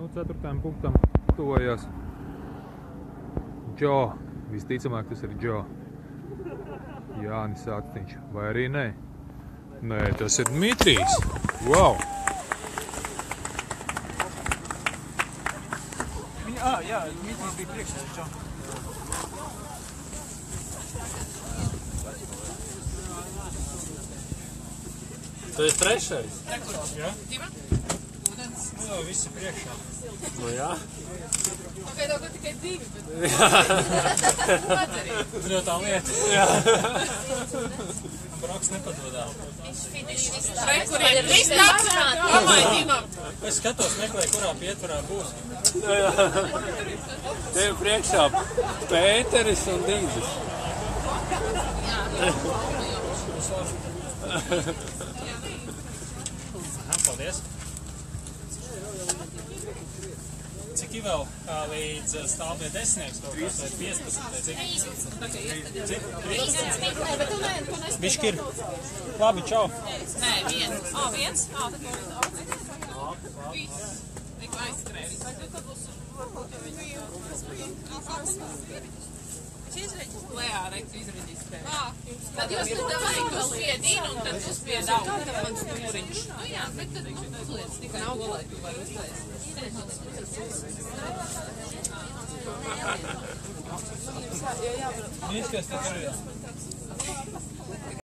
Nu, 4. punktam tuvojās Džo. Visticamāk, tas ir Džo. Jānis Attiņš. Vai arī nē? Nē, tas ir Dmitrijs. Wow! Jā, Dmitrijs bija priekšā, Džo. Tu esi trešais? Jā? Ūdens. Nu, visi priekšā. Nu jā. Pagaidā, ka tikai 2, bet... Tur jau tā lieta. Jā. Brauks nepadodā. Re, kur ir viss tāds, pamaidinām. Es skatos, meklēju, kurā pietvarā būs. Tev priekšā Pēteris un Dīzes. Paldies. Cik vēl līdz stāvie desmitnieks kaut kāds vai 15? Cik? 13? Bišķi ir. Labi, čau. Nē, 1. Viens? Tad Tik aizskrēvis. Lejā, reiks izredīs tevi. Tad jūs spiedīnu un tad jūs spiedāvu. Mans numuriņš. Nu jā, bet tad uzliec tikai golai, tu vari uztaisīt. Izskatās, ka tur ir.